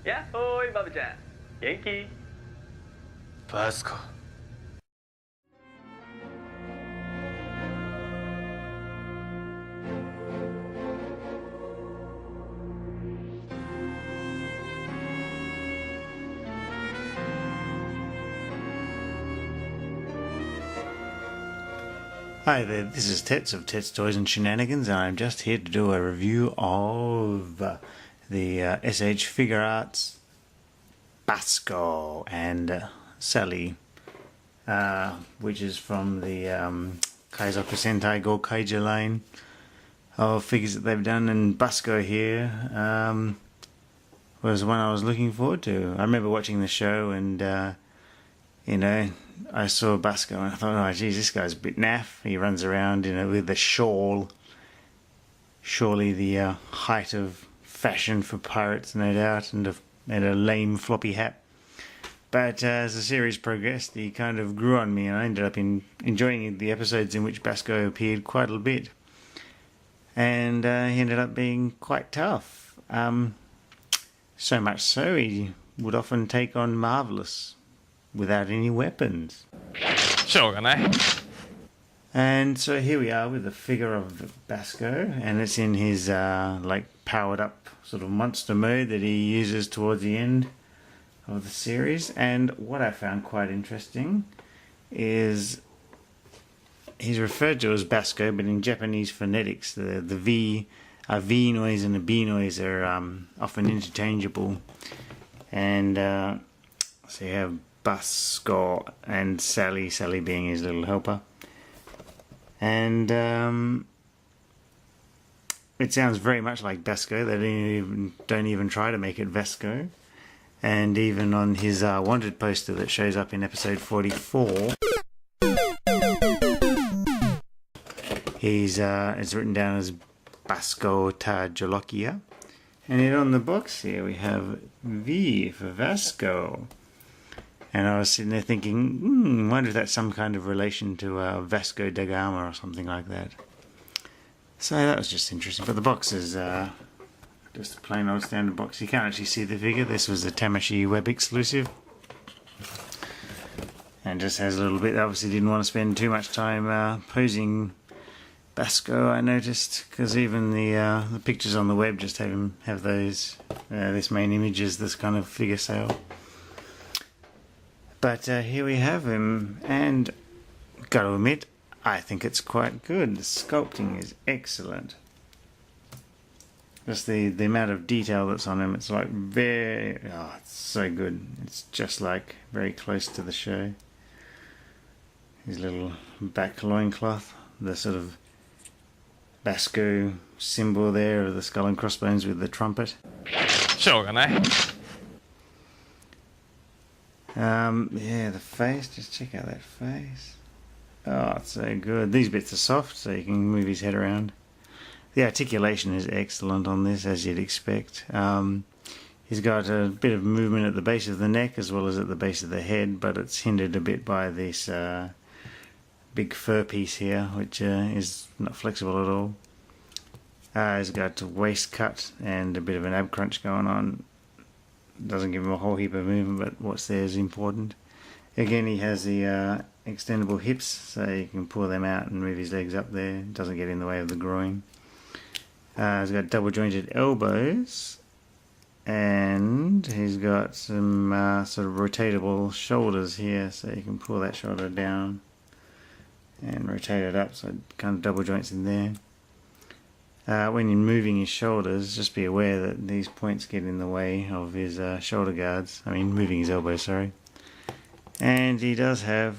やっほーいバブちゃん元気バスコ。Hi there, this is Tets of Tets Toys and Shenanigans, and I'm just here to do a review of the SH Figuarts Basco and Sally, which is from the Kaizoku Sentai Gokaiger line of figures that they've done. And Basco here was one I was looking forward to. I remember watching the show and I saw Basco and I thought, oh geez, this guy's a bit naff. He runs around, with a shawl. Surely the height of fashion for pirates, no doubt, and a lame floppy hat. But as the series progressed, he kind of grew on me, and I ended up enjoying the episodes in which Basco appeared quite a bit. And he ended up being quite tough. So much so, he would often take on Marvelous without any weapons. And so here we are with the figure of Basco, and it's in his powered up sort of monster mode that he uses towards the end of the series. And what I found quite interesting is he's referred to as Basco, but in Japanese phonetics the a V noise and a B noise are often interchangeable. And so you have Basco and Sally being his little helper. And it sounds very much like Basco. They don't even try to make it Vasco. And even on his wanted poster that shows up in episode 44, it's written down as Basco Ta Jolokia. And then on the box here we have V for Vasco. And I was sitting there thinking, wonder if that's some kind of relation to Vasco da Gama or something like that. So that was just interesting. But the box is just a plain old standard box. You can't actually see the figure. This was a Tamashii web exclusive. And just has a little bit. Obviously didn't want to spend too much time posing Basco, I noticed, because even the pictures on the web just have those, this main image is this kind of figure sale. But here we have him, and gotta admit, I think it's quite good. The sculpting is excellent. Just the amount of detail that's on him, it's like it's so good. It's just like very close to the show. His little back loincloth, the sort of Basco symbol there of the skull and crossbones with the trumpet. Yeah, the face, just check out that face. Oh, it's so good. These bits are soft, so you can move his head around. The articulation is excellent on this, as you'd expect. He's got a bit of movement at the base of the neck as well as at the base of the head, but it's hindered a bit by this big fur piece here, which is not flexible at all. He's got a waist cut and a bit of an ab crunch going on. Doesn't give him a whole heap of movement, but what's there is important. Again, he has the extendable hips, so you can pull them out and move his legs up there. Doesn't get in the way of the groin. He's got double jointed elbows, and he's got some sort of rotatable shoulders here, so you can pull that shoulder down and rotate it up, so it kind of double joints in there. When you're moving his shoulders, just be aware that these points get in the way of his shoulder guards. I mean, moving his elbows, sorry. And he does have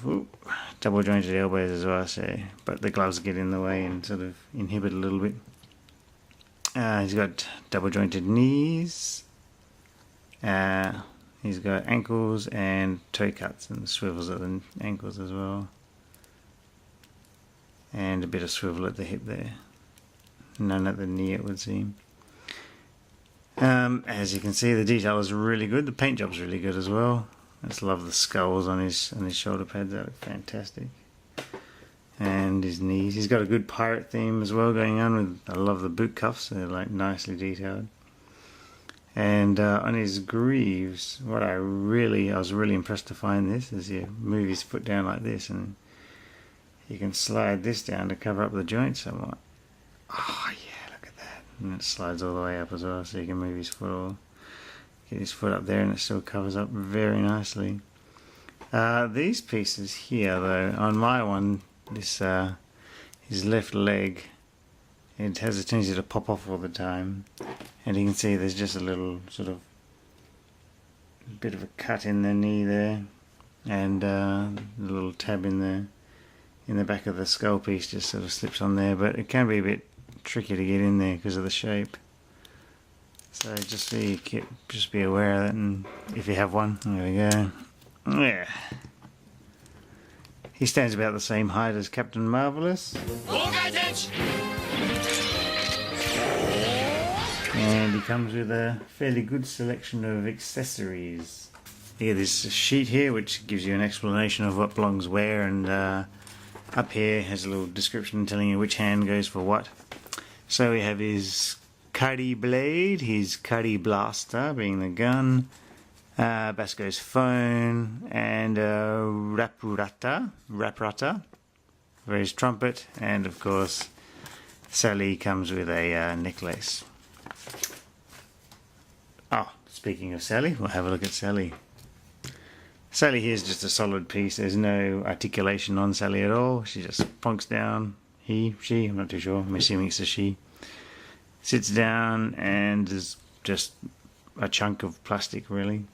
double jointed elbows as well, so, but the gloves get in the way and sort of inhibit a little bit. He's got double jointed knees. He's got ankles and toe cuts and swivels at the ankles as well. And a bit of swivel at the hip there. None at the knee, it would seem. As you can see, the detail is really good. The paint job's really good as well. I just love the skulls on his shoulder pads. They look fantastic. And his knees. He's got a good pirate theme as well going on. I love the boot cuffs. They're like nicely detailed. And on his greaves, I was really impressed to find this, is you move his foot down like this and you can slide this down to cover up the joint somewhat. Oh yeah, look at that. And it slides all the way up as well, so you can move his foot get his foot up there and it still covers up very nicely. These pieces here though, on my one, this his left leg, it has a tendency to pop off all the time, and you can see there's just a little sort of bit of a cut in the knee there, and a little tab in the back of the skull piece just sort of slips on there, but it can be a bit tricky to get in there because of the shape. So just be aware of that, and if you have one, there we go. Yeah. He stands about the same height as Captain Marvelous. And he comes with a fairly good selection of accessories. You get this sheet here which gives you an explanation of what belongs where, and up here has a little description telling you which hand goes for what. So we have his Kari blade, his Kari blaster being the gun, Basco's phone, and Rapparatta for his trumpet, and of course Sally comes with a necklace. Oh, speaking of Sally, we'll have a look at Sally. Sally here is just a solid piece. There's no articulation on Sally at all. She just plonks down. He, she, I'm not too sure. I'm assuming it's a she. Sits down and is just a chunk of plastic, really.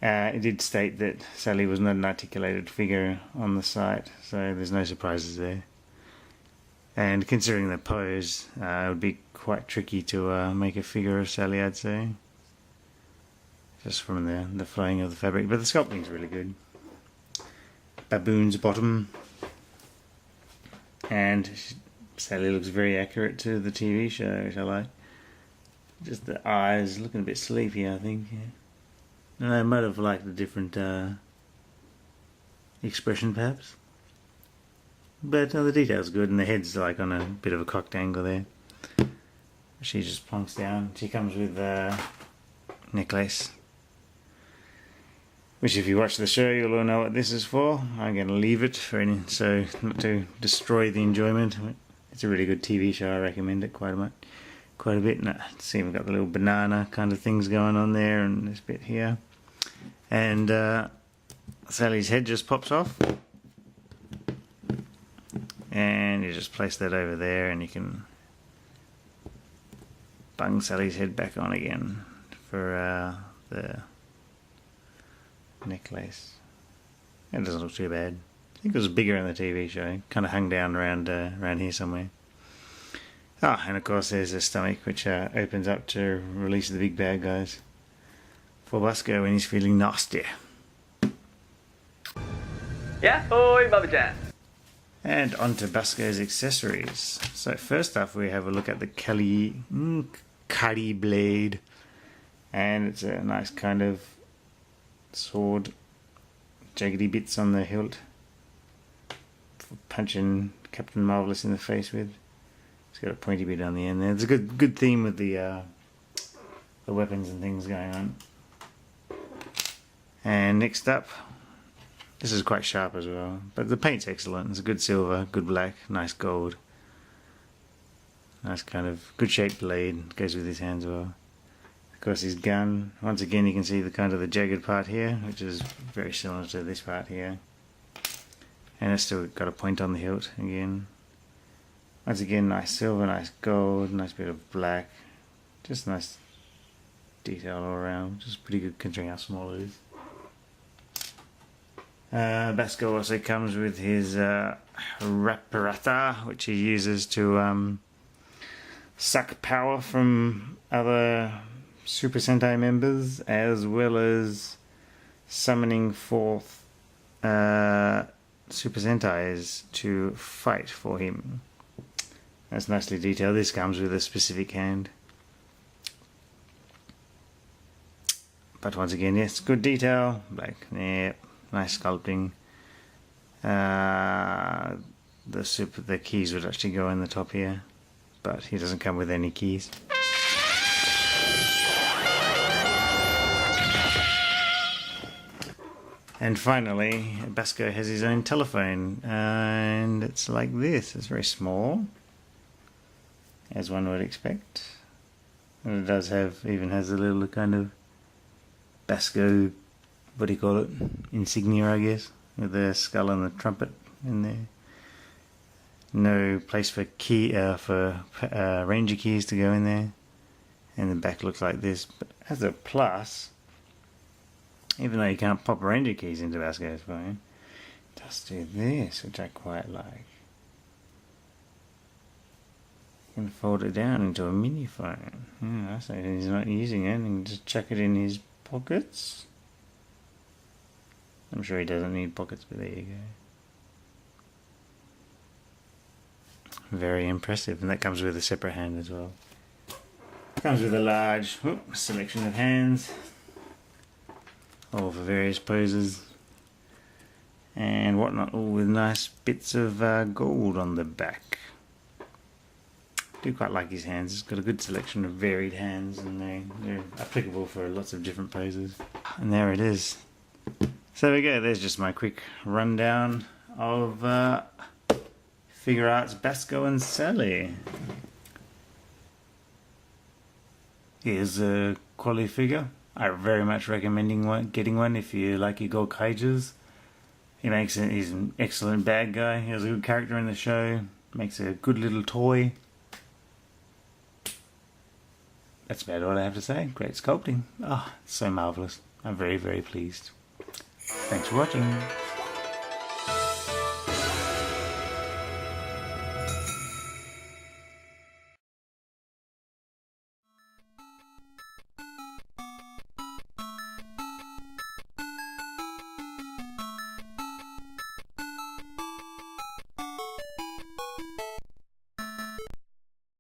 It did state that Sally was not an articulated figure on the site, so there's no surprises there. And considering the pose, it would be quite tricky to make a figure of Sally, I'd say. Just from the flowing of the fabric, but the sculpting's really good. Baboon's bottom, and Sally looks very accurate to the TV show, which I like. Just the eyes looking a bit sleepy, I think. Yeah. And I might have liked a different expression, perhaps. But the detail's good, and the head's like on a bit of a cocked angle there. She just plonks down. She comes with a necklace, which if you watch the show you'll all know what this is for. I'm going to leave it so not to destroy the enjoyment. It's a really good TV show. I recommend it quite a bit. And see, we've got the little banana kind of things going on there, and this bit here. And Sally's head just pops off, and you just place that over there, and you can bung Sally's head back on again for the necklace. It doesn't look too bad. I think it was bigger in the TV show. Kind of hung down around here somewhere. Ah, and of course there's a stomach which opens up to release the big bad guys for Basco when he's feeling nasty. Yahoo, Baba-chan! And on to Basco's accessories. So first off we have a look at the Kari blade, and it's a nice kind of sword, jaggedy bits on the hilt for punching Captain Marvelous in the face with. It's got a pointy bit on the end there. There's a good theme with the weapons and things going on. And next up, this is quite sharp as well, but the paint's excellent. It's a good silver, good black, nice gold. Nice kind of good shaped blade, goes with his hands well. Of course his gun, once again you can see the kind of the jagged part here, which is very similar to this part here. And it's still got a point on the hilt again. Once again, nice silver, nice gold, nice bit of black. Just nice detail all around, just pretty good considering how small it is. Basco also comes with his Rapparatta, which he uses to suck power from other Super Sentai members, as well as summoning forth Super Sentais to fight for him. That's nicely detailed. This comes with a specific hand. But once again, yes, good detail. Black, yeah, nice sculpting. The keys would actually go in the top here, but he doesn't come with any keys. And finally, Basco has his own telephone, and it's like this. It's very small, as one would expect. And it does have, even has a little kind of Basco, what do you call it, insignia, I guess, with the skull and the trumpet in there. No place for ranger keys to go in there, and the back looks like this. But as a plus, even though you can't pop ranger keys into Basco's phone, it does do this, which I quite like. You can fold it down into a mini phone. Yeah, so he's not using it, and can just chuck it in his pockets. I'm sure he doesn't need pockets, but there you go. Very impressive, and that comes with a separate hand as well. Comes with a large selection of hands, all for various poses and whatnot, all with nice bits of gold on the back. I do quite like his hands. It's got a good selection of varied hands, and they're applicable for lots of different poses. And there it is. So there we go, there's just my quick rundown of Figuarts Basco and Sally. Here's a quality figure. I very much recommend getting one if you like your Gokaigers. He's an excellent bad guy. He has a good character in the show. Makes a good little toy. That's about all I have to say. Great sculpting. Oh, it's so marvellous. I'm very, very pleased. Thanks for watching.